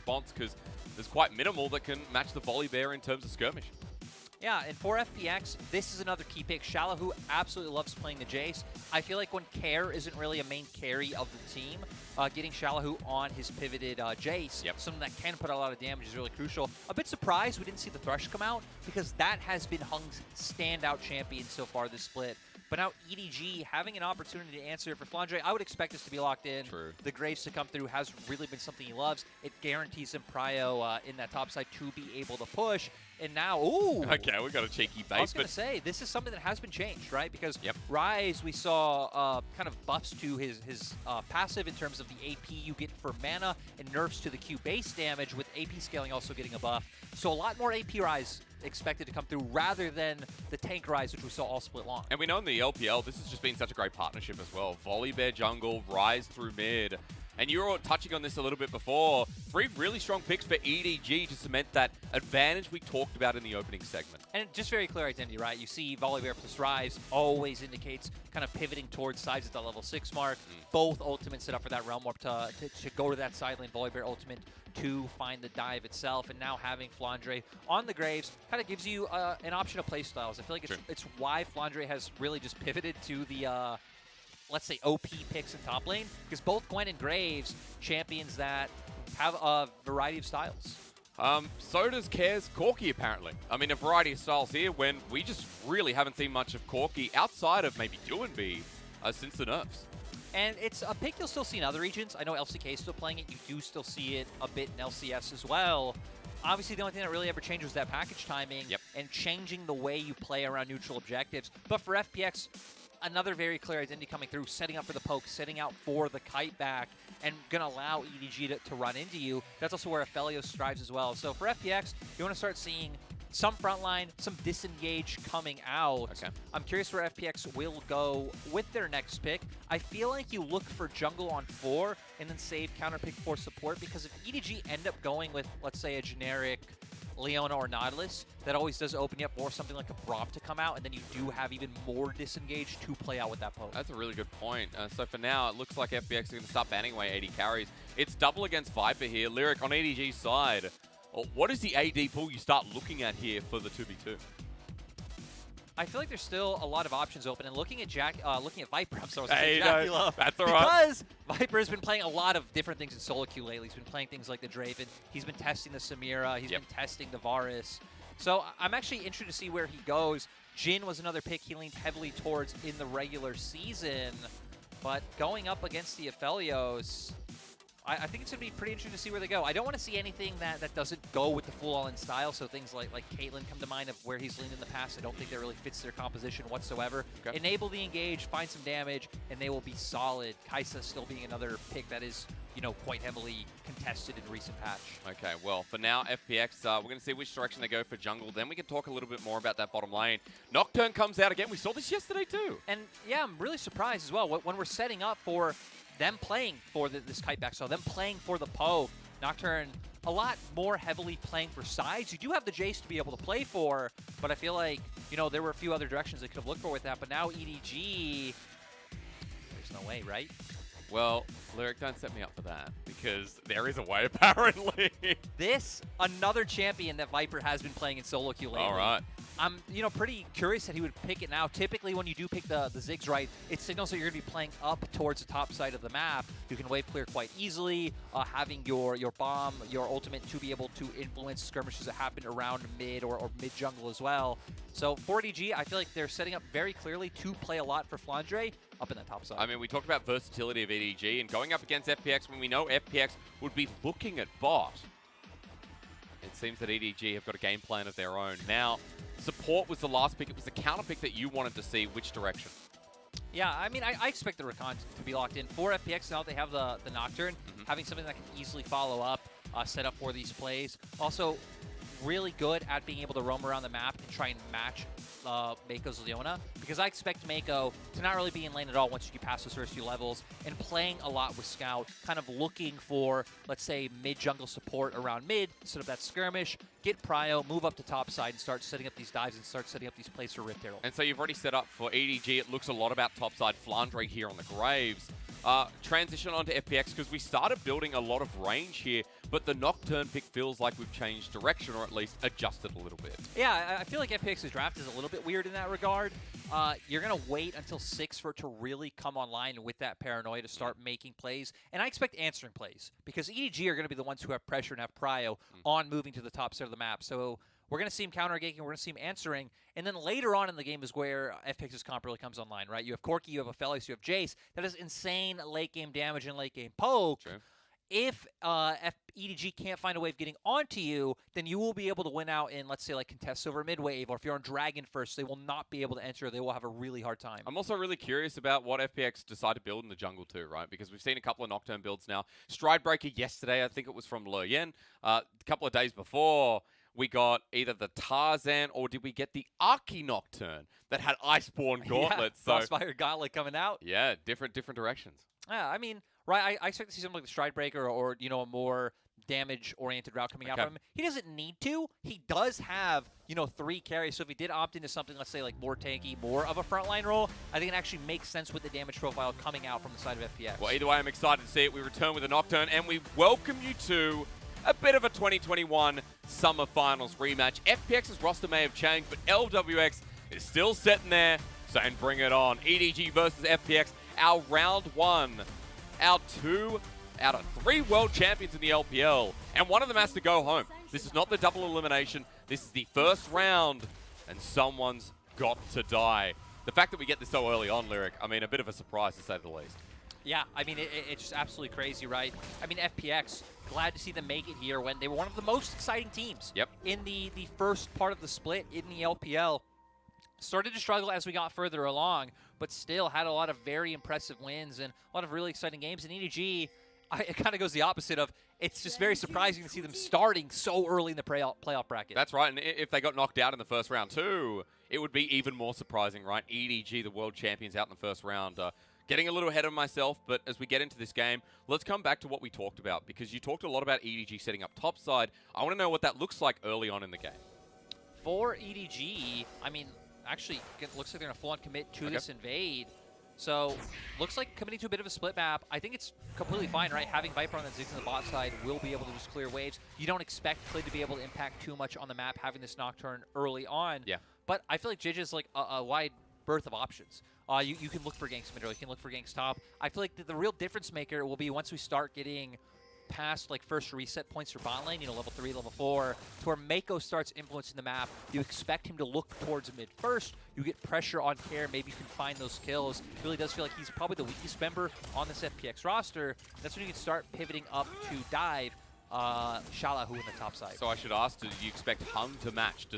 response, because there's quite minimal that can match the Volibear in terms of skirmish. Yeah, and for FPX, this is another key pick. xiaolaohu absolutely loves playing the Jayce. I feel like when Care isn't really a main carry of the team, getting xiaolaohu on his pivoted Jayce, something that can put a lot of damage, is really crucial. A bit surprised we didn't see the Thresh come out, because that has been Hung's standout champion so far this split. But now EDG having an opportunity to answer it for Flandre, I would expect this to be locked in. True. The Graves to come through has really been something he loves. It guarantees him prio in that top side to be able to push. And now, ooh. Okay, we got a cheeky bait. I was going to say, this is something that has been changed, right? Because Ryze, we saw kind of buffs to his passive in terms of the AP you get for mana and nerfs to the Q base damage, with AP scaling also getting a buff. So a lot more AP Ryze expected to come through rather than the tank Ryze, which we saw all split long. And we know in the LPL, this has just been such a great partnership as well. Volibear jungle, Ryze through mid. And you were touching on this a little bit before. 3 really strong picks for EDG to cement that advantage we talked about in the opening segment. And just very clear identity, right? You see Volibear plus Ryze always indicates kind of pivoting towards sides at the level 6 mark. Both ultimates set up for that realm warp to go to that side lane. Volibear ultimate to find the dive itself. And now having Flandre on the Graves kind of gives you an option of play styles. I feel like it's why Flandre has really just pivoted to the let's say OP picks in top lane, because both Gwen and Graves, champions that have a variety of styles. So does Care's Corki, apparently. I mean, a variety of styles here when we just really haven't seen much of Corki outside of maybe Do&B since the nerfs. And it's a pick you'll still see in other regions. I know LCK is still playing it. You do still see it a bit in LCS as well. Obviously, the only thing that really ever changed was that package timing and changing the way you play around neutral objectives. But for FPX, another very clear identity coming through, setting up for the poke, setting out for the kite back, and going to allow EDG to run into you. That's also where Aphelios strives as well. So for FPX, you want to start seeing some frontline, some disengage coming out. Okay. I'm curious where FPX will go with their next pick. I feel like you look for jungle on 4 and then save counter pick for support, because if EDG end up going with, let's say, a generic Leona or Nautilus, that always does open you up for something like a Braum to come out, and then you do have even more disengage to play out with that poke. That's a really good point. So for now, it looks like FPX is going to start banning away AD carries. It's double against Viper here. Lyric on EDG's side. What is the AD pool you start looking at here for the 2v2? I feel like there's still a lot of options open, and looking at Viper, I'm sorry, Hey, Jackie no, Love, that's all right. because Viper has been playing a lot of different things in solo queue lately. He's been playing things like the Draven, he's been testing the Samira, he's been testing the Varus. So I'm actually interested to see where he goes. Jhin was another pick he leaned heavily towards in the regular season, but going up against the Aphelios, I think it's going to be pretty interesting to see where they go. I don't want to see anything that doesn't go with the full all-in style, so things like Caitlyn come to mind of where he's leaned in the past. I don't think that really fits their composition whatsoever. Okay. Enable the engage, find some damage, and they will be solid. Kai'Sa still being another pick that is, you know, quite heavily contested in recent patch. Okay, well, for now, FPX, we're going to see which direction they go for jungle. Then we can talk a little bit more about that bottom lane. Nocturne comes out again. We saw this yesterday too. And yeah, I'm really surprised as well. When we're setting up for them playing for this kite back, so them playing for the poke, Nocturne a lot more heavily playing for sides. You do have the Jayce to be able to play for, but I feel like, you know, there were a few other directions they could have looked for with that. But now EDG, there's no way, right? Well, Lyric, don't set me up for that, because there is a way, apparently. This, another champion that Viper has been playing in solo queue lately. All right. I'm, you know, pretty curious that he would pick it now. Typically, when you do pick the Ziggs right, it signals that you're going to be playing up towards the top side of the map. You can wave clear quite easily, having your bomb, your ultimate to be able to influence skirmishes that happen around mid or mid jungle as well. So for EDG, I feel like they're setting up very clearly to play a lot for Flandre up in that top side. I mean, we talked about versatility of EDG, and going up against FPX when we know FPX would be looking at bot. It seems that EDG have got a game plan of their own. Now, support was the last pick. It was the counter pick that you wanted to see. Which direction? Yeah, I mean, I expect the Rakan to be locked in. For FPX, now they have the Nocturne, having something that can easily follow up, set up for these plays. Also, really good at being able to roam around the map and try and match Meiko's Leona, because I expect Meiko to not really be in lane at all once you get past those first few levels, and playing a lot with Scout, kind of looking for, let's say, mid-jungle support around mid, set up that skirmish, get prio, move up to top side, and start setting up these dives and start setting up these plays for Rift Herald. And so you've already set up for EDG. It looks a lot about top side Flandre here on the Graves. Transition onto FPX, because we started building a lot of range here but the Nocturne pick feels like we've changed direction, or at least adjusted a little bit. Yeah, I feel like FPX's draft is a little bit weird in that regard. You're going to wait until 6 for it to really come online with that paranoia to start making plays. And I expect answering plays because EDG are going to be the ones who have pressure and have prio on moving to the top side of the map. So we're going to see him counter-gaking, we're going to see him answering. And then later on in the game is where FPX's comp really comes online, right? You have Corki, you have Aphelios, you have Jayce. That is insane late-game damage and late-game poke. True. If EDG can't find a way of getting onto you, then you will be able to win out in, let's say, like contests over mid-wave, or if you're on Dragon first, they will not be able to enter. They will have a really hard time. I'm also really curious about what FPX decide to build in the jungle too, right? Because we've seen a couple of Nocturne builds now. Stridebreaker yesterday, I think it was from Lwx. A couple of days before, we got either the Tarzan or did we get the Arky Nocturne that had Iceborne Gauntlets? Yeah, Crossfire Gauntlet coming out. Yeah, different directions. Yeah, I mean, right, I expect to see something like the Stridebreaker or you know, a more damage-oriented route coming out from him. He doesn't need to. He does have, you know, 3 carries, so if he did opt into something, let's say, like more tanky, more of a frontline role, I think it actually makes sense with the damage profile coming out from the side of FPX. Well, either way, I'm excited to see it. We return with a Nocturne, and we welcome you to a bit of a 2021 Summer Finals rematch. FPX's roster may have changed, but Lwx is still sitting there saying, bring it on. EDG versus FPX, our round 1. Our 2 out of 3 world champions in the LPL, and one of them has to go home. This is not the double elimination. This is the first round, and someone's got to die. The fact that we get this so early on, Lwx, I mean, a bit of a surprise to say the least. Yeah, I mean, it's just absolutely crazy, right? I mean, FPX, glad to see them make it here when they were one of the most exciting teams in the first part of the split in the LPL. Started to struggle as we got further along, but still had a lot of very impressive wins and a lot of really exciting games. And EDG, it kind of goes the opposite of, it's just very surprising to see them starting so early in the playoff bracket. That's right, and if they got knocked out in the first round too, it would be even more surprising, right? EDG, the world champions, out in the first round. Getting a little ahead of myself, but as we get into this game, let's come back to what we talked about, because you talked a lot about EDG setting up topside. I want to know what that looks like early on in the game. For EDG, I mean, actually, it looks like they're going to full-on commit to this invade. So, looks like committing to a bit of a split map. I think it's completely fine, right? Having Viper on the Ziggs on the bot side will be able to just clear waves. You don't expect Clid to be able to impact too much on the map, having this Nocturne early on. Yeah. But I feel like Jiejie is like a wide berth of options. You can look for ganks mid, or you can look for ganks top. I feel like the real difference maker will be once we start getting past like first reset points for bot lane, you know, level 3, level 4, to where Meiko starts influencing the map. You expect him to look towards mid first. You get pressure on care. Maybe you can find those kills. It really does feel like he's probably the weakest member on this FPX roster. That's when you can start pivoting up to dive xiaolaohu in the top side. So I should ask, do you expect Hung to match?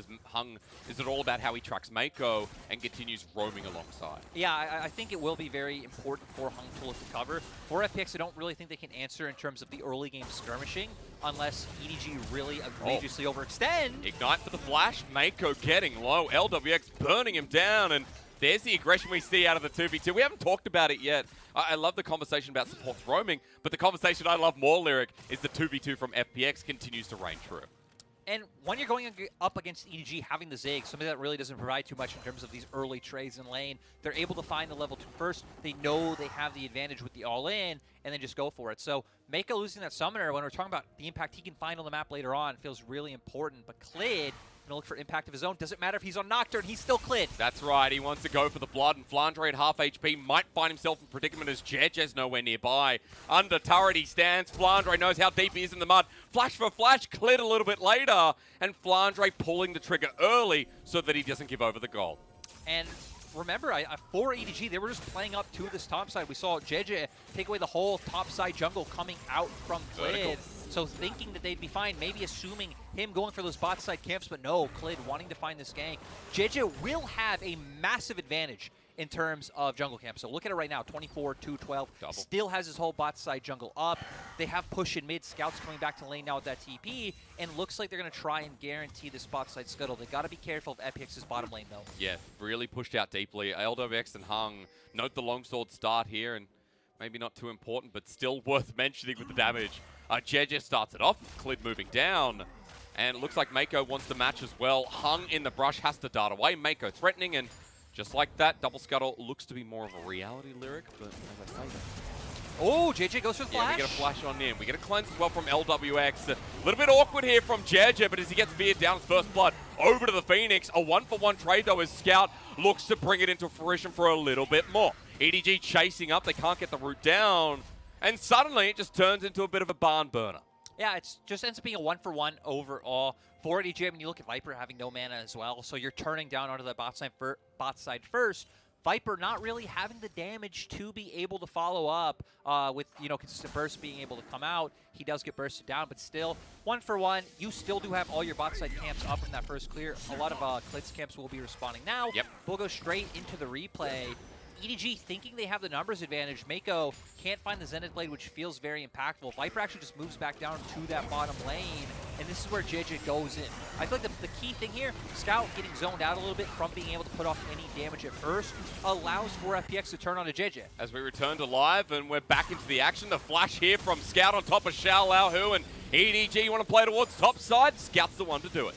Is it all about how he tracks Meiko and continues roaming alongside? Yeah, I think it will be very important for Hung to look to cover. For FPX, I don't really think they can answer in terms of the early game skirmishing unless EDG really egregiously overextend. Ignite for the flash, Meiko getting low, Lwx burning him down, and there's the aggression we see out of the 2v2. We haven't talked about it yet. I love the conversation about supports roaming, but the conversation I love more, Lwx, is the 2v2 from FPX continues to reign true. And when you're going up against EDG, having the Ziggs, something that really doesn't provide too much in terms of these early trades in lane, they're able to find the level 2 first. They know they have the advantage with the all-in, and then just go for it. So Meiko losing that summoner, when we're talking about the impact he can find on the map later on, feels really important. But Clid, going to look for impact of his own. Doesn't matter if he's on Nocturne, he's still Clid. That's right, he wants to go for the blood, and Flandre at half HP might find himself in predicament as Jiejie's nowhere nearby. Under turret he stands, Flandre knows how deep he is in the mud. Flash for flash, Clid a little bit later, and Flandre pulling the trigger early so that he doesn't give over the goal. And remember, for EDG, they were just playing up to this top side. We saw Jiejie take away the whole top side jungle coming out from Clid. So thinking that they'd be fine, maybe assuming him going for those bot side camps, but no, Clid wanting to find this gank. Jiejie will have a massive advantage in terms of jungle camp. So look at it right now, 24, 2, 12. Double. Still has his whole bot side jungle up. They have push in mid, scouts coming back to lane now with that TP, and looks like they're going to try and guarantee this bot side scuttle. They got to be careful of EpicX's bottom lane though. Yeah, really pushed out deeply. Lwx and Hung note the longsword start here, and maybe not too important, but still worth mentioning with the damage. Jiejie starts it off, Clid moving down, and it looks like Meiko wants to match as well. Hung in the brush, has to dart away. Meiko threatening, and just like that, double scuttle looks to be more of a reality, Lwx, but as I say that. Oh, Jiejie goes for the flash. Yeah, we get a flash on in. We get a cleanse as well from Lwx. A little bit awkward here from Jiejie, but as he gets veered down his first blood over to the Phoenix, a 1-for-1 trade though as Scout looks to bring it into fruition for a little bit more. EDG chasing up, they can't get the root down, and suddenly it just turns into a bit of a barn burner. Yeah, it just ends up being a 1-for-1 overall. For EDG, I mean, you look at Viper having no mana as well, so you're turning down onto the bot side first. Viper not really having the damage to be able to follow up with, consistent burst being able to come out. He does get bursted down, but still, 1-for-1, you still do have all your bot side camps up from that first clear. A lot of Klitz camps will be responding now. Yep. We'll go straight into the replay. EDG thinking they have the numbers advantage. Meiko can't find the Zenith Blade, which feels very impactful. Viper actually just moves back down to that bottom lane, and this is where Jiejie goes in. I feel like the key thing here, Scout getting zoned out a little bit from being able to put off any damage at first, allows for FPX to turn on to Jiejie. As we return to live, and we're back into the action. The flash here from Scout on top of xiaolaohu, and EDG, you want to play towards top side? Scout's the one to do it.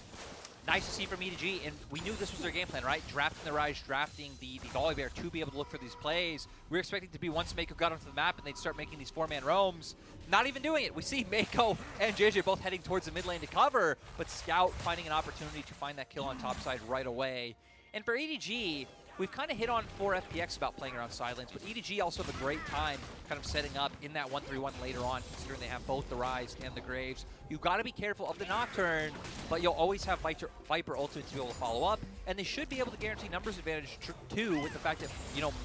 Nice to see from EDG, and we knew this was their game plan, right? Drafting the Ryze, drafting the Volibear to be able to look for these plays. We were expecting to be once Meiko got onto the map and they'd start making these 4-man roams. Not even doing it. We see Meiko and Jiejie both heading towards the mid lane to cover, but Scout finding an opportunity to find that kill on top side right away. And for EDG, we've kind of hit on for FPX about playing around side lanes, but EDG also have a great time kind of setting up in that 1-3-1 later on, considering they have both the Ryze and the Graves. You've got to be careful of the Nocturne, but you'll always have Viper ultimate to be able to follow up, and they should be able to guarantee numbers advantage too, with the fact that,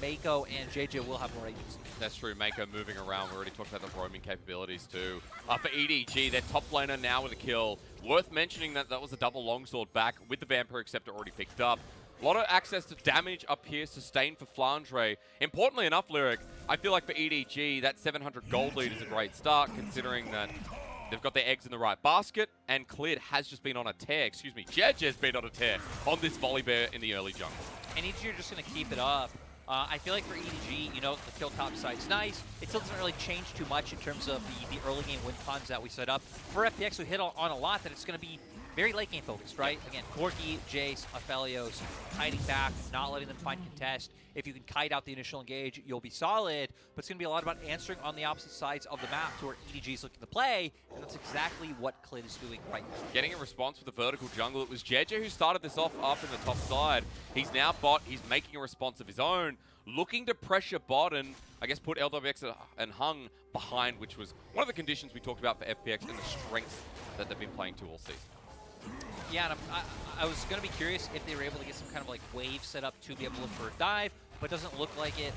Meiko and Jiejie will have more agency. That's true. Meiko moving around. We already talked about the roaming capabilities too. For EDG, their top laner now with a kill. Worth mentioning that was a double longsword back with the Vampire Acceptor already picked up. A lot of access to damage up here, sustained for Flandre. Importantly enough, Lyric, I feel like for EDG, that 700 gold lead is a great start, considering that they've got their eggs in the right basket, and Clid has just been on a tear. Jiejie has been on a tear on this Volibear in the early jungle. And EDG are just going to keep it up. I feel like for EDG, the kill top side's nice. It still doesn't really change too much in terms of the early game win cons that we set up. For FPX, we hit on a lot that it's going to be very late game focused, right? Again, Corki, Jayce, Aphelios, kiting back, not letting them find contest. If you can kite out the initial engage, you'll be solid. But it's going to be a lot about answering on the opposite sides of the map to where EDG is looking to play, and that's exactly what Clid is doing right now. Getting a response with the vertical jungle. It was Jiejie who started this off up in the top side. He's now bot. He's making a response of his own, looking to pressure bot and, I guess, put Lwx and Hung behind, which was one of the conditions we talked about for FPX and the strengths that they've been playing to all season. Yeah, and I was going to be curious if they were able to get some kind of wave set up to be able to look for a dive, but doesn't look like it.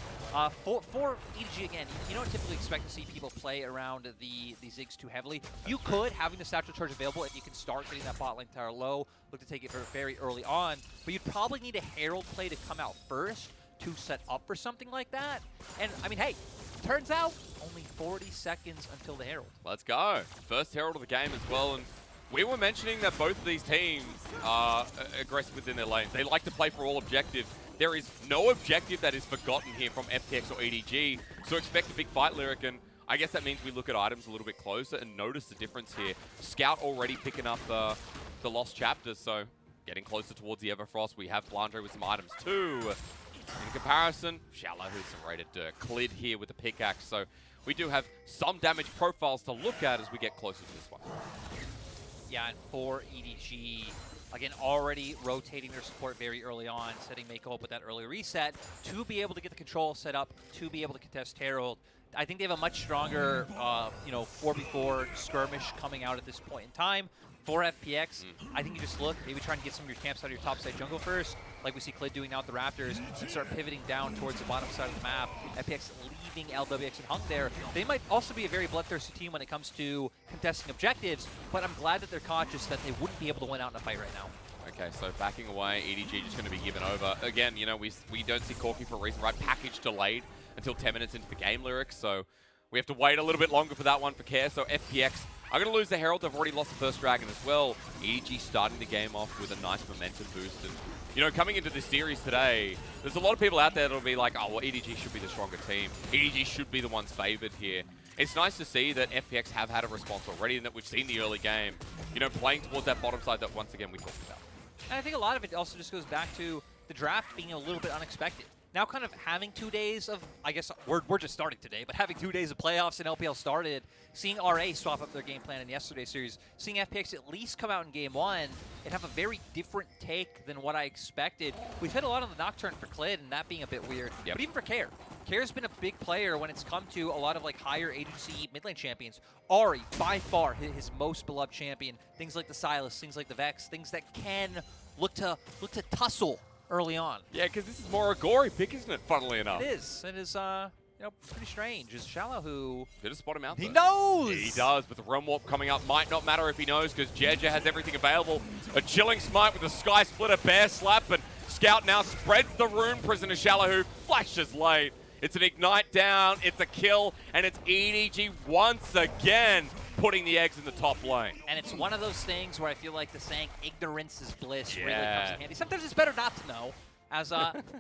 For EDG, again, you don't typically expect to see people play around the Ziggs too heavily. You could, having the satchel charge available, if you can start getting that bot lane tower low, look to take it very early on, but you'd probably need a Herald play to come out first to set up for something like that. And, I mean, hey, turns out only 40 seconds until the Herald. Let's go. First Herald of the game as well, and we were mentioning that both of these teams are aggressive within their lanes. They like to play for all objectives. There is no objective that is forgotten here from FPX or EDG, so expect a big fight, Lyric, and I guess that means we look at items a little bit closer and notice the difference here. Scout already picking up the lost chapters, so getting closer towards the Everfrost. We have Flandre with some items too. In comparison, xiaolaohu's some rated Clid here with the pickaxe, so we do have some damage profiles to look at as we get closer to this one. Yeah, and for EDG, again, already rotating their support very early on, setting Meiko up with that early reset to be able to get the control set up, to be able to contest Herald. I think they have a much stronger, 4v4 skirmish coming out at this point in time. For FPX, I think you just look, maybe try and get some of your camps out of your top side jungle first, like we see Clid doing now with the Raptors, and start pivoting down towards the bottom side of the map. FPX leaving Lwx and Hung there. They might also be a very bloodthirsty team when it comes to contesting objectives, but I'm glad that they're conscious that they wouldn't be able to win out in a fight right now. Okay, so backing away, EDG just going to be given over. Again, we don't see Corki for a reason, right? Package delayed until 10 minutes into the game, Lyrics, so we have to wait a little bit longer for that one for Care. So FPX are going to lose the Herald. They've already lost the first Dragon as well. EDG starting the game off with a nice momentum boost. And, coming into this series today, there's a lot of people out there that'll be like, oh, well, EDG should be the stronger team. EDG should be the ones favored here. It's nice to see that FPX have had a response already and that we've seen the early game, playing towards that bottom side that, once again, we talked about. And I think a lot of it also just goes back to the draft being a little bit unexpected. now kind of having 2 days of, I guess we're just starting today, but having 2 days of playoffs and LPL started, seeing RA swap up their game plan in yesterday's series, seeing FPX at least come out in game 1 and have a very different take than what I expected. We've hit a lot on the Nocturne for Clid, and that being a bit weird, but even for Care. Care's been a big player when it's come to a lot of like higher agency mid lane champions. Ahri, by far, his most beloved champion. Things like the Sylas, things like the Vex, things that can look to tussle early on. Yeah, because this is more a gory pick, isn't it, funnily enough? It is. It is, you know, pretty strange. Is xiaolaohu... Did it spot him out, He though? knows! He does, but the Realm Warp coming up might not matter if he knows, because Jiejie has everything available. A Chilling Smite with a Sky Splitter, Bear Slap, and Scout now spreads the Rune Prison to xiaolaohu, flashes late. It's an Ignite down, it's a kill, and it's EDG once again putting the eggs in the top lane. And it's one of those things where I feel like the saying, ignorance is bliss, really comes in handy. Sometimes it's better not to know, as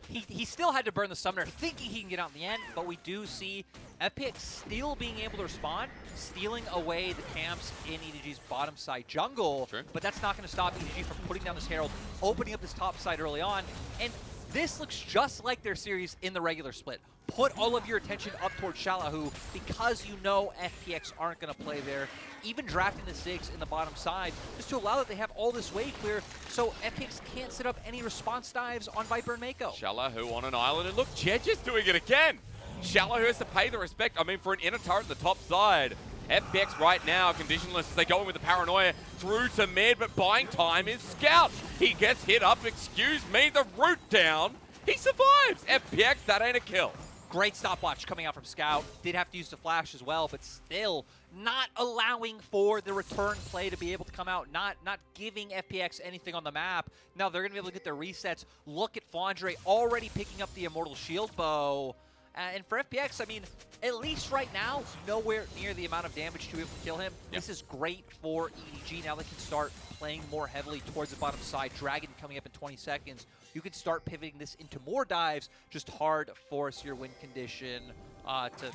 he still had to burn the Summoner, thinking he can get out in the end, but we do see FPX still being able to respond, stealing away the camps in EDG's bottom side jungle, Sure. but that's not going to stop EDG from putting down this Herald, opening up this top side early on, and this looks just like their series in the regular split. Put all of your attention up towards xiaolaohu because you know FPX aren't going to play there. Even drafting the Ziggs in the bottom side just to allow that they have all this wave clear so FPX can't set up any response dives on Viper and Meiko. xiaolaohu on an island, and look, Jiejie's doing it again. xiaolaohu has to pay the respect. I mean, for an inner turret on the top side, FPX right now, conditionless as they go in with the paranoia through to mid, but buying time is Scout. He gets hit up, excuse me, the root down. He survives. FPX, that ain't a kill. Great stopwatch coming out from Scout. Did have to use the flash as well, but still not allowing for the return play to be able to come out, not giving FPX anything on the map. Now they're going to be able to get their resets. Look at Flandre already picking up the Immortal Shield Bow. And for FPX, I mean, at least right now, nowhere near the amount of damage to be able to kill him. Yep. This is great for EDG. Now they can start playing more heavily towards the bottom side. Dragon coming up in 20 seconds. You can start pivoting this into more dives. Just hard force your win condition to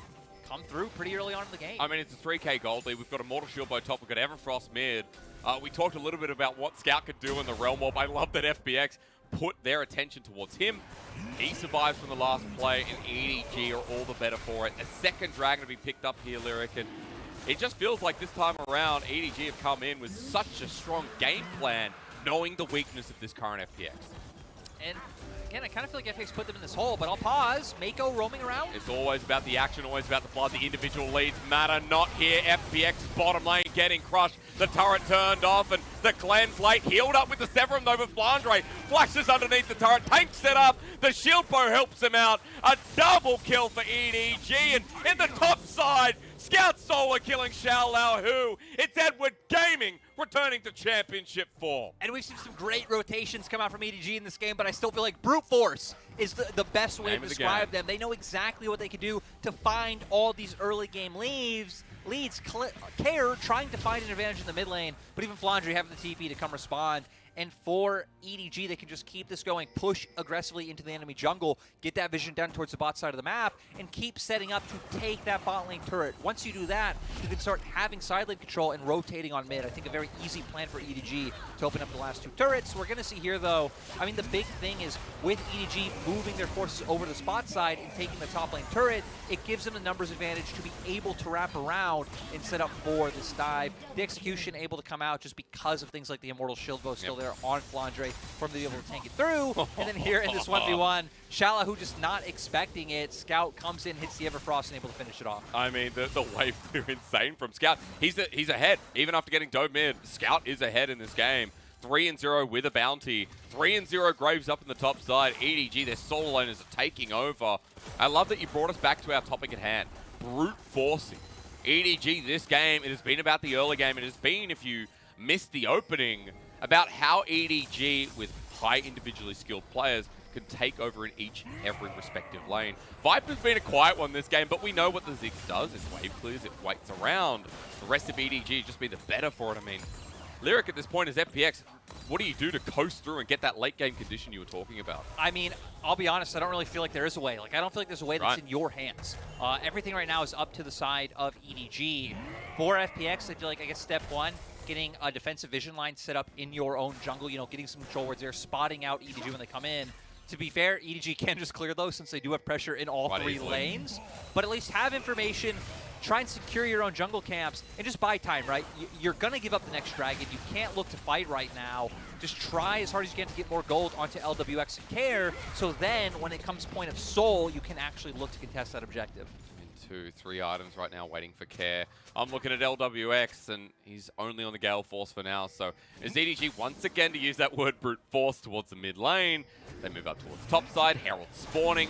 come through pretty early on in the game. I mean, it's a 3k gold lead. We've got Immortal Shield Bow top. We've got Everfrost mid. We talked a little bit about what Scout could do in the Realm Warp. I love that FPX put their attention towards him. He survives from the last play, and EDG are all the better for it. A second Dragon to be picked up here, Lyric, and it just feels like this time around, EDG have come in with such a strong game plan, knowing the weakness of this current FPX. And again, I kind of feel like FPX put them in this hole, but I'll pause. Meiko roaming around. It's always about the action, always about the blood. The individual leads matter not here. FPX bottom lane getting crushed. The turret turned off, and the cleanse late. Healed up with the Severum, though, but Flandre flashes underneath the turret. Tanks it up. The shield bow helps him out. A double kill for EDG, and in the top side, Scout solo killing xiaolaohu. It's Edward Gaming returning to championship form. And we've seen some great rotations come out from EDG in this game, but I still feel like brute force is the best way to describe them. They know exactly what they can do to find all these early game leads. Care trying to find an advantage in the mid lane, but even Flandre having the TP to come respond. And for EDG, they can just keep this going, push aggressively into the enemy jungle, get that vision down towards the bot side of the map, and keep setting up to take that bot lane turret. Once you do that, you can start having side lane control and rotating on mid. I think a very easy plan for EDG to open up the last two turrets. We're going to see here, though, I mean, the big thing is with EDG moving their forces over to the spot side and taking the top lane turret, it gives them the numbers advantage to be able to wrap around and set up for this dive. The execution able to come out just because of things like the Immortal Shield Bow still there on Flandre for him to be able to tank it through. And then here in this 1v1, xiaolaohu just not expecting it. Scout comes in, hits the Everfrost, and able to finish it off. I mean, the wave clear insane from Scout. He's ahead. Even after getting dove mid, Scout is ahead in this game. 3-0 with a bounty. 3-0 Graves up in the top side. EDG, their solo laners are taking over. I love that you brought us back to our topic at hand. Brute forcing. EDG, this game, it has been about the early game. It has been, if you missed the opening, about how EDG, with high individually skilled players, can take over in each and every respective lane. Viper's been a quiet one this game, but we know what the Ziggs does. It wave clears, it waits around. The rest of EDG just be the better for it. I mean, Lyric at this point is FPX. What do you do to coast through and get that late game condition you were talking about? I mean, I'll be honest, I don't really feel like there is a way. Like, I don't feel like there's a way that's in your hands. Everything right now is up to the side of EDG. For FPX, I feel like, I guess, step one, getting a defensive vision line set up in your own jungle, you know, getting some control wards there, spotting out EDG when they come in. To be fair, EDG can just clear those since they do have pressure in all Quite 3 easily. lanes. But at least have information, try and secure your own jungle camps, and just buy time, right? You're going to give up the next dragon. You can't look to fight right now. Just try as hard as you can to get more gold onto Lwx and Care, so then when it comes point of soul, you can actually look to contest that objective. 2, 3 items right now waiting for Care. I'm looking at Lwx, and he's only on the Gale Force for now. So as EDG once again to use that word brute force towards the mid lane, they move up towards top side. Herald spawning.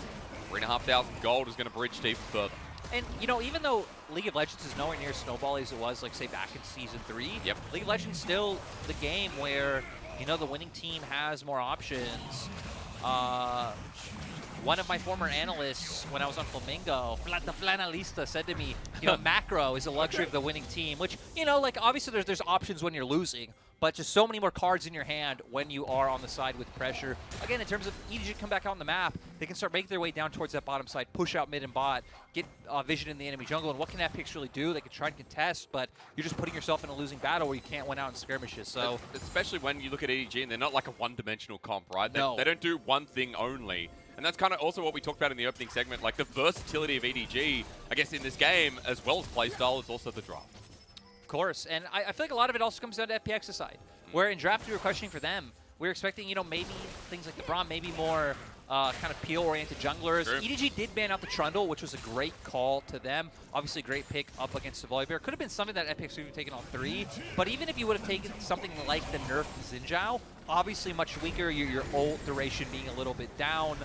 3,500 gold is going to bridge even further. And, you know, even though League of Legends is nowhere near snowball as it was, like, say, back in Season 3, Yep. League of Legends still the game where, you know, the winning team has more options. One of my former analysts, when I was on Flamingo, the Flanalista, said to me, you know, macro is a luxury of the winning team, which, you know, like, obviously there's options when you're losing, but just so many more cards in your hand when you are on the side with pressure. Again, in terms of EDG come back out on the map, they can start making their way down towards that bottom side, push out mid and bot, get vision in the enemy jungle, and what can FPX really do? They can try and contest, but you're just putting yourself in a losing battle where you can't win out in skirmishes. So, especially when you look at EDG and they're not like a one-dimensional comp, right? No. They don't do one thing only. And that's kind of also what we talked about in the opening segment, like the versatility of EDG, I guess, in this game, as well as playstyle, is also the draft. of course, and I feel like a lot of it also comes down to FPX's side, where in draft we were questioning for them. We were expecting, you know, maybe things like the Braum, maybe more kind of peel-oriented junglers. Sure. EDG did ban out the Trundle, which was a great call to them. Obviously, a great pick up against the Volibear. Could have been something that FPX would have taken on 3, but even if you would have taken something like the nerf Xinjiao, obviously much weaker, your ult duration being a little bit down,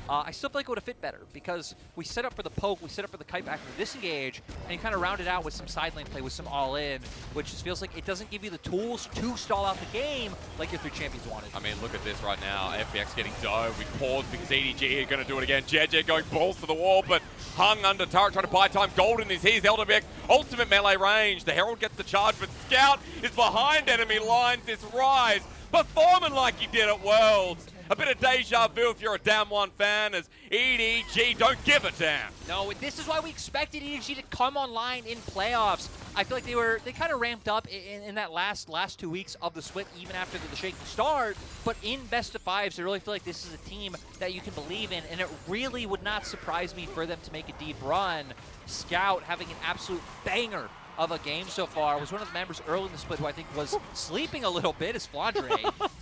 I still feel like it would have fit better because we set up for the poke, we set up for the kite back and the disengage, and you kind of round it out with some side lane play, with some all-in, which just feels like it doesn't give you the tools to stall out the game like your 3 champions wanted. I mean, look at this right now. FPX getting dove. We paused because EDG are going to do it again. Jiejie going balls to the wall, but hung under turret, trying to buy time. Golden is his. Lwx, ultimate melee range. The Herald gets the charge, but Scout is behind enemy lines. This Ryze performing like he did at Worlds. A bit of deja vu if you're a Damn One fan, as EDG don't give a damn. No, and this is why we expected EDG to come online in playoffs. I feel like they kind of ramped up in that last 2 weeks of the split, even after the shaky start. But in best of fives, I really feel like this is a team that you can believe in, and it really would not surprise me for them to make a deep run. Scout having an absolute banger of a game so far, was one of the members early in the split who I think was sleeping a little bit, as Flandre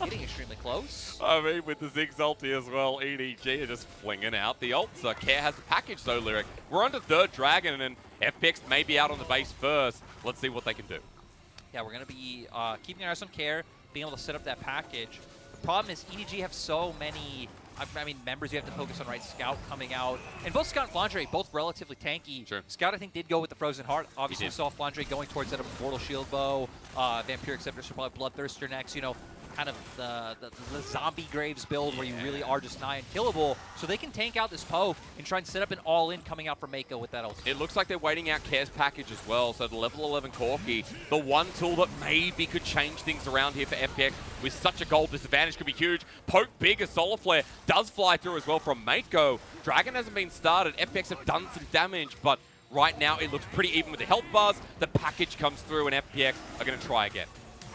getting extremely close. I mean, with the Ziggs ulti as well, EDG are just flinging out the ults. Care has the package though, Lyric. We're on to 3rd Dragon, and FPX may be out on the base first. Let's see what they can do. Yeah, we're going to be keeping our eyes on Care, being able to set up that package. The problem is EDG have so many, I mean, members you have to focus on, right? Scout coming out. And both Scout and Flandre, both relatively tanky. Sure. Scout, I think, did go with the Frozen Heart. Obviously, we saw Flandre going towards that Immortal Shield Bow. Vampiric Scepter, so probably Bloodthirster next. You know, kind of the zombie Graves build where you really are just nigh unkillable. So they can tank out this poke and try and set up an all-in coming out from Meiko with that ult. It looks like they're waiting out Care's package as well. So the level 11 Corki, the one tool that maybe could change things around here for FPX with such a gold disadvantage could be huge. Poke big as Solar Flare does fly through as well from Meiko. Dragon hasn't been started. FPX have done some damage, but right now it looks pretty even with the health bars. The package comes through and FPX are going to try again.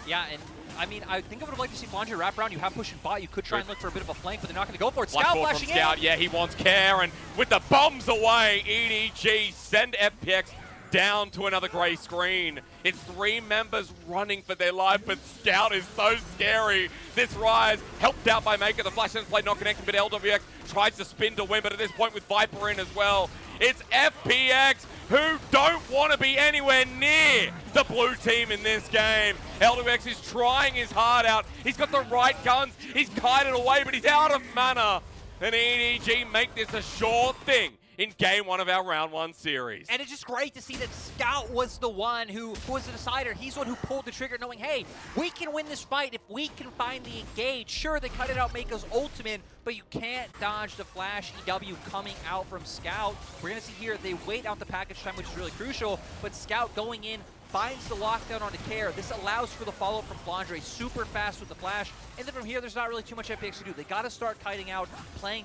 Yeah, and I mean, I think I would have liked to see Flandre wrap around. You have push and bot. You could try and look for a bit of a flank, but they're not going to go for it. Scout flashing in. Yeah, he wants Care, and with the bombs away, EDG send FPX down to another gray screen. It's 3 members running for their life, but Scout is so scary. This Ryze, helped out by Meiko. The flash doesn't play, not connecting, but Lwx tries to spin to win, but at this point with Viper in as well, it's FPX who don't want to be anywhere near the blue team in this game. Lwx is trying his heart out. He's got the right guns. He's kited away, but he's out of mana. And EDG make this a sure thing in game 1 of our round 1 series. And it's just great to see that Scout was the one who was the decider. He's the one who pulled the trigger knowing, hey, we can win this fight if we can find the engage. Sure, they cut it out Meiko's ultimate, but you can't dodge the flash EW coming out from Scout. We're going to see here, they wait out the package time, which is really crucial, but Scout going in, finds the lockdown onto Care. This allows for the follow-up from Flandre, super fast with the flash. And then from here, there's not really too much FPX to do. They got to start kiting out,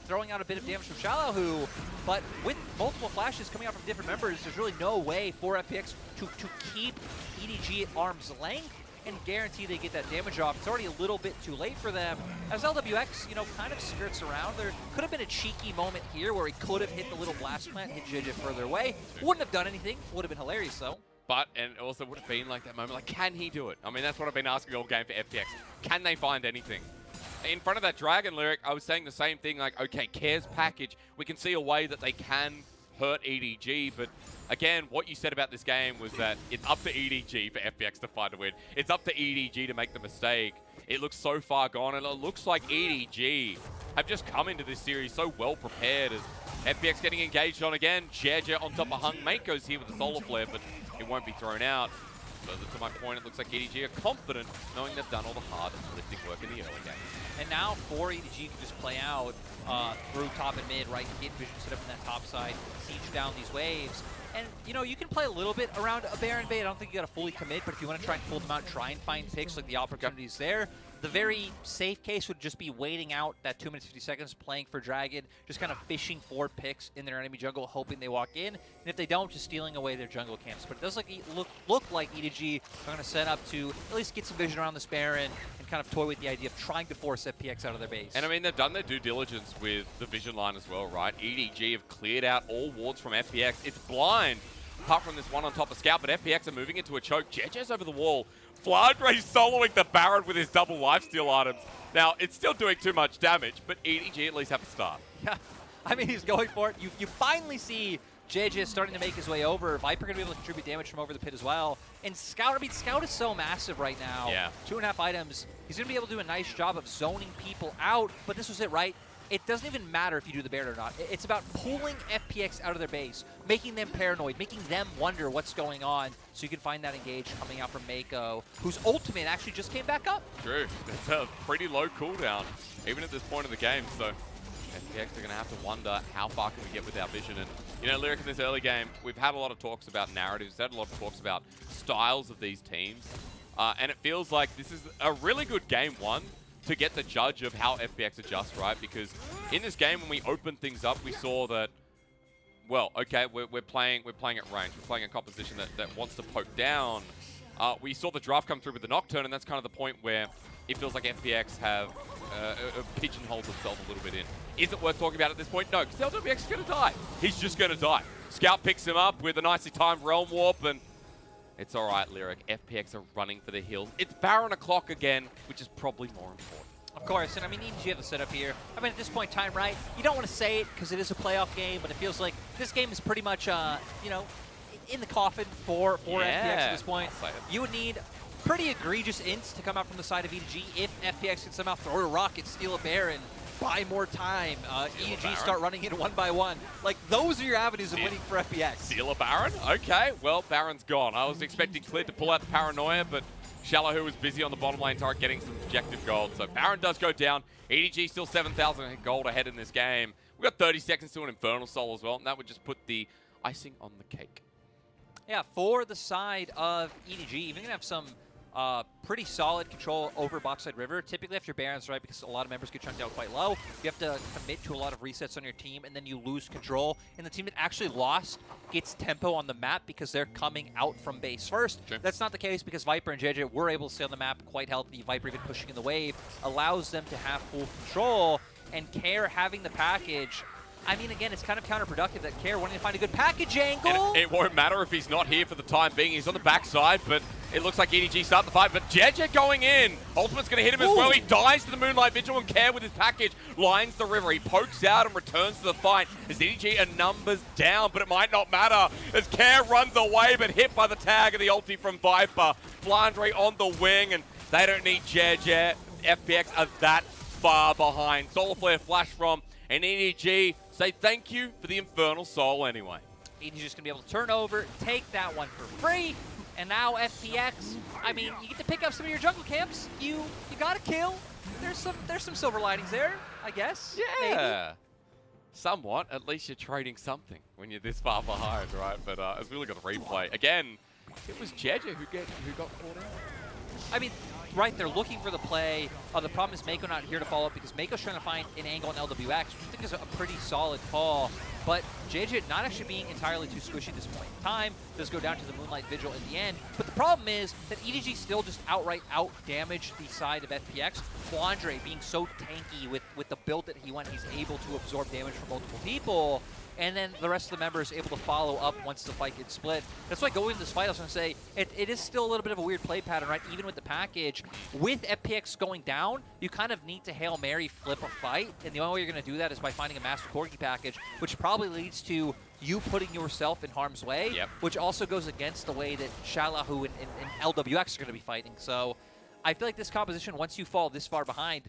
throwing out a bit of damage from xiaolaohu. But with multiple flashes coming out from different members, there's really no way for FPX to keep EDG at arm's length. and guarantee they get that damage off. It's already a little bit too late for them, as Lwx, you know, kind of skirts around. There could have been a cheeky moment here where he could have hit the little blast plant, hit Jiejie further away. Wouldn't have done anything. Would have been hilarious, though. But, and also would have been like that moment, like, can he do it? I mean, that's what I've been asking all game for FPX. Can they find anything? In front of that Dragon lyric, I was saying the same thing, like, okay, Care's package, we can see a way that they can hurt EDG, but again, what you said about this game was that it's up to EDG for FPX to find a win. It's up to EDG to make the mistake. It looks so far gone, and it looks like EDG have just come into this series so well prepared as FPX getting engaged on again. Jiejie on top of Hung. Meiko's here with the solar flare, but it won't be thrown out. Further to my point, it looks like EDG are confident, knowing they've done all the hard lifting work in the early game. And now for EDG can just play out through top and mid, right? Get vision set up in that top side, siege down these waves. And, you know, you can play a little bit around a Baron bait. I don't think you got to fully commit, but if you want to try and pull them out, try and find picks, like the opportunities there. The very safe case would just be waiting out that 2 minutes, 50 seconds, playing for Dragon, just kind of fishing for picks in their enemy jungle, hoping they walk in. And if they don't, just stealing away their jungle camps. But it does look like EDG are going to set up to at least get some vision around this Baron and kind of toy with the idea of trying to force FPX out of their base. And I mean, they've done their due diligence with the vision line as well, right? EDG have cleared out all wards from FPX. It's blind, apart from this one on top of Scout, but FPX are moving into a choke. Jiejie's over the wall. Flandre soloing the Baron with his double lifesteal items. Now, it's still doing too much damage, but EDG at least have a start. Yeah, I mean, he's going for it. You finally see Jiejie starting to make his way over. Viper going to be able to contribute damage from over the pit as well. And Scout, I mean, Scout is so massive right now. Yeah. 2.5 items. He's going to be able to do a nice job of zoning people out, but this was it, right? It doesn't even matter if you do the Baron or not. It's about pulling FPX out of their base, making them paranoid, making them wonder what's going on, so you can find that engage coming out from Meiko, whose ultimate actually just came back up. True. It's a pretty low cooldown, even at this point in the game, so FPX are going to have to wonder how far can we get with our vision. And, you know, Lyric, in this early game, we've had a lot of talks about narratives, we've had a lot of talks about styles of these teams, and it feels like this is a really good game one to get the judge of how FPX adjusts, right? Because in this game, when we opened things up, we saw that, well, okay, we're playing at range. We're playing a composition that wants to poke down. We saw the draft come through with the Nocturne, and that's kind of the point where it feels like FPX have pigeonholed themselves a little bit in. Is it worth talking about at this point? No, because LWX is going to die. He's just going to die. Scout picks him up with a nicely timed Realm Warp, and it's all right, Lyric. FPX are running for the hills. It's Baron o'clock again, which is probably more important. Of course, and I mean, EDG have the setup here. I mean, at this point in time, right, you don't want to say it because it is a playoff game, but it feels like this game is pretty much, you know, in the coffin for FPX at this point. You would need pretty egregious ints to come out from the side of EDG if FPX can somehow throw a rocket, steal a Baron, buy more time, EDG start running in one by one. Like, those are your avenues of winning for FPX. Steal a Baron? Okay, well, Baron's gone. I was expecting Clear to pull out the Paranoia, but xiaolaohu was busy on the bottom lane turret getting some objective gold. So Baron does go down. EDG still 7,000 gold ahead in this game. We've got 30 seconds to an Infernal Soul as well, and that would just put the icing on the cake. Yeah, for the side of EDG, even going to have some pretty solid control over Boxside River. Typically after Barons, right, because a lot of members get chunked out quite low, you have to commit to a lot of resets on your team, and then you lose control. And the team that actually lost gets tempo on the map because they're coming out from base first. Sure. That's not the case because Viper and Jiejie were able to stay on the map quite healthy. Viper even pushing in the wave allows them to have full control, and Care having the package. I mean, again, it's kind of counterproductive that Care wanting to find a good package angle. And it won't matter if he's not here for the time being. He's on the backside, but it looks like EDG start the fight. But Jiejie going in. Ultimate's going to hit him as well. He dies to the Moonlight Vigil, and Care with his package lines the river. He pokes out and returns to the fight as EDG are numbers down, but it might not matter as Care runs away, but hit by the tag of the ulti from Viper. Flandre on the wing, and they don't need Jiejie. FPX are that far behind. Solar Flare flash from, and EDG say thank you for the Infernal Soul anyway. EDG's just going to be able to turn over, take that one for free, and now FPX, I mean, you get to pick up some of your jungle camps. You got to kill. There's some silver linings there, I guess. Yeah. Maybe. Somewhat. At least you're trading something when you're this far behind, right? But as we look at the replay, again, it was Jiejie who got caught out. I mean, right, they're looking for the play. The problem is Meiko not here to follow up because Meiko's trying to find an angle on Lwx, which I think is a pretty solid call. But Jiejie not actually being entirely too squishy at this point in time. Does go down to the Moonlight Vigil in the end. But the problem is that EDG still just outright out-damaged the side of FPX. Flandre being so tanky with the build that he went, he's able to absorb damage from multiple people. And then the rest of the members able to follow up once the fight gets split. That's why going into this fight, I was going to say, it is still a little bit of a weird play pattern, right? Even with the package. With FPX going down, you kind of need to Hail Mary flip a fight. And the only way you're going to do that is by finding a Master Corki package, which probably leads to you putting yourself in harm's way, which also goes against the way that xiaolaohu and Lwx are going to be fighting. So I feel like this composition, once you fall this far behind,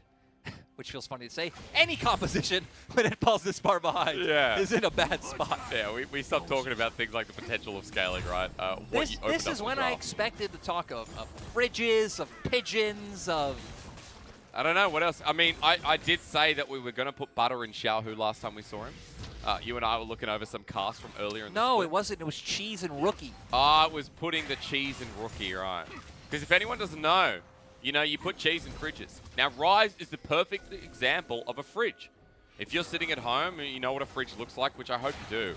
which feels funny to say, any composition when it falls this far behind is in a bad spot. Yeah, we stopped talking about things like the potential of scaling, right? This is when I expected to talk of fridges, of pigeons, of... I don't know, what else? I mean, I did say that we were going to put butter in xiaolaohu last time we saw him. You and I were looking over some casts from earlier in the No, split. it wasn't. It was cheese and rookie. It was putting the cheese in rookie, right? Because if anyone doesn't know, you know, you put cheese in fridges. Now, Ryze is the perfect example of a fridge. If you're sitting at home and you know what a fridge looks like, which I hope you do,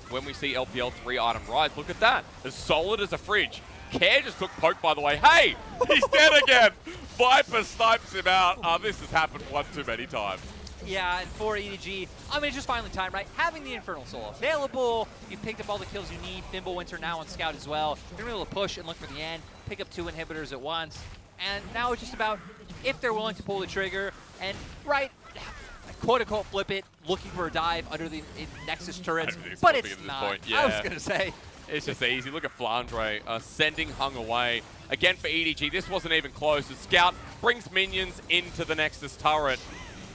when we see LPL 3-item Ryze, look at that. As solid as a fridge. Care just took poke, by the way. Hey, he's dead again. Viper snipes him out. This has happened one too many times. Yeah, and for EDG, I mean, it's just finally time, right? Having the Infernal Soul available, you picked up all the kills you need. Thimblewinter now on Scout as well. You're going to be able to push and look for the end, pick up 2 inhibitors at once. And now it's just about if they're willing to pull the trigger and, right, quote-unquote flip it, looking for a dive under the Nexus turrets. But it's not. I was going to say. It's just easy. Look at Flandre sending Hung away. Again for EDG, this wasn't even close. The Scout brings minions into the Nexus turret.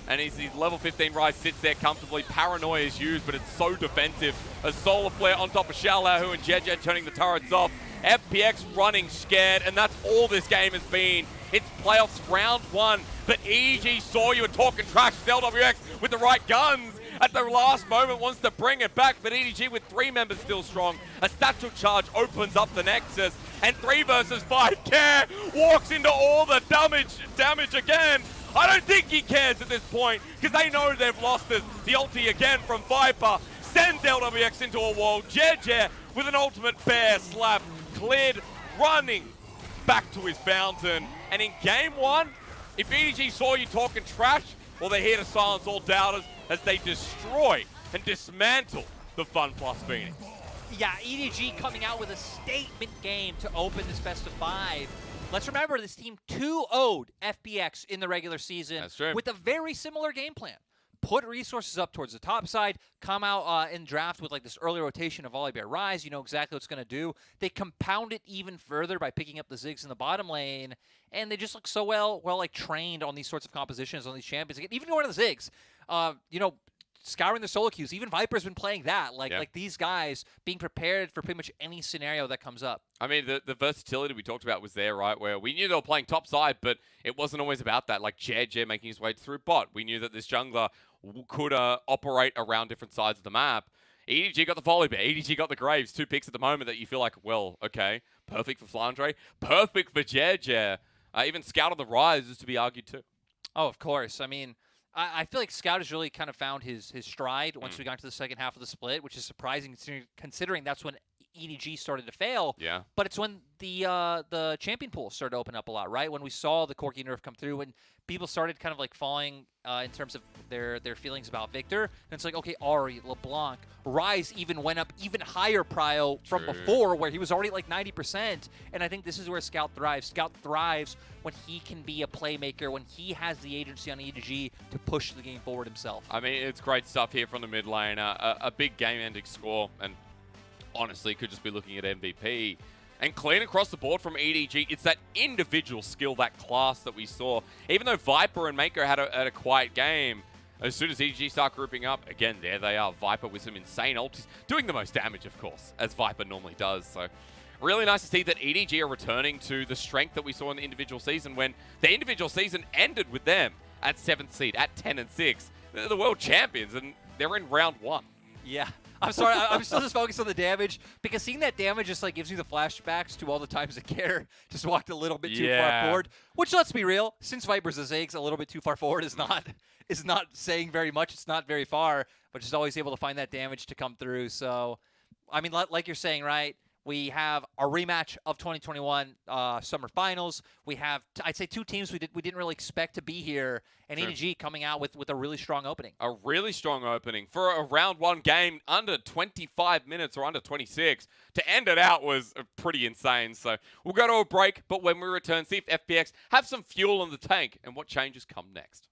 And his level 15 Ryze sits there comfortably. Paranoia is used, but it's so defensive. A Solar Flare on top of xiaolaohu and Jiejie turning the turrets off. FPX running scared, and that's all this game has been. It's playoffs round 1, but EDG saw you were talking trash with Lwx with the right guns. At the last moment wants to bring it back, but EDG with 3 members still strong. A satchel charge opens up the Nexus, and 3 versus 5. Care walks into all the damage again. I don't think he cares at this point, because they know they've lost this. The ulti again from Viper sends Lwx into a wall. Jiejie with an ultimate bear slap, cleared, running back to his fountain. And in game 1, if EDG saw you talking trash, well, they're here to silence all doubters as they destroy and dismantle the FunPlus Phoenix. Yeah, EDG coming out with a statement game to open this best of 5. Let's remember, this team 2-0'd FPX in the regular season. That's true. With a very similar game plan. Put resources up towards the top side, come out in draft with like this early rotation of Volibear Ryze. You know exactly what it's going to do. They compound it even further by picking up the Ziggs in the bottom lane, and they just look so well like trained on these sorts of compositions on these champions. Even going to the Ziggs, you know, scouring the solo queues. Even Viper's been playing that. Like these guys being prepared for pretty much any scenario that comes up. I mean, the versatility we talked about was there, right? Where we knew they were playing top side, but it wasn't always about that. Like Jiejie making his way through bot. We knew that this jungler could operate around different sides of the map. EDG got the Volibear. EDG got the Graves. 2 picks at the moment that you feel like, well, okay, perfect for Flandre, perfect for Jiejie. Even Scout on the Ryze is to be argued too. Oh, of course. I mean, I feel like Scout has really kind of found his stride once we got to the second half of the split, which is surprising considering that's when EDG started to fail. Yeah. But it's when the champion pool started to open up a lot, right? When we saw the Corki nerf come through, and people started kind of like falling in terms of their feelings about Victor. And it's like, okay, Ahri, LeBlanc, Ryze even went up even higher prio from before, where he was already like 90%. And I think this is where Scout thrives. Scout thrives when he can be a playmaker, when he has the agency on EDG to push the game forward himself. I mean, it's great stuff here from the mid lane. A big game-ending score, and honestly, could just be looking at MVP. And clean across the board from EDG. It's that individual skill, that class that we saw. Even though Viper and Meiko had a quiet game, as soon as EDG start grouping up, again, there they are. Viper with some insane ultis, doing the most damage, of course, as Viper normally does. So really nice to see that EDG are returning to the strength that we saw in the individual season, when the individual season ended with them at 7th seed, at 10-6. They're the world champions, and they're in round 1. Yeah. I'm sorry. I'm still just focused on the damage because seeing that damage just like gives me the flashbacks to all the times that Care just walked a little bit too far forward. Which, let's be real, since Viper's a Ziggs, a little bit too far forward is not saying very much. It's not very far, but just always able to find that damage to come through. So, I mean, like you're saying, right? We have a rematch of 2021 Summer Finals. We have, I'd say, two teams we didn't really expect to be here, and EDG coming out with a really strong opening. A really strong opening for a round one game under 25 minutes or under 26. To end it out was pretty insane. So we'll go to a break, but when we return, see if FPX have some fuel in the tank and what changes come next.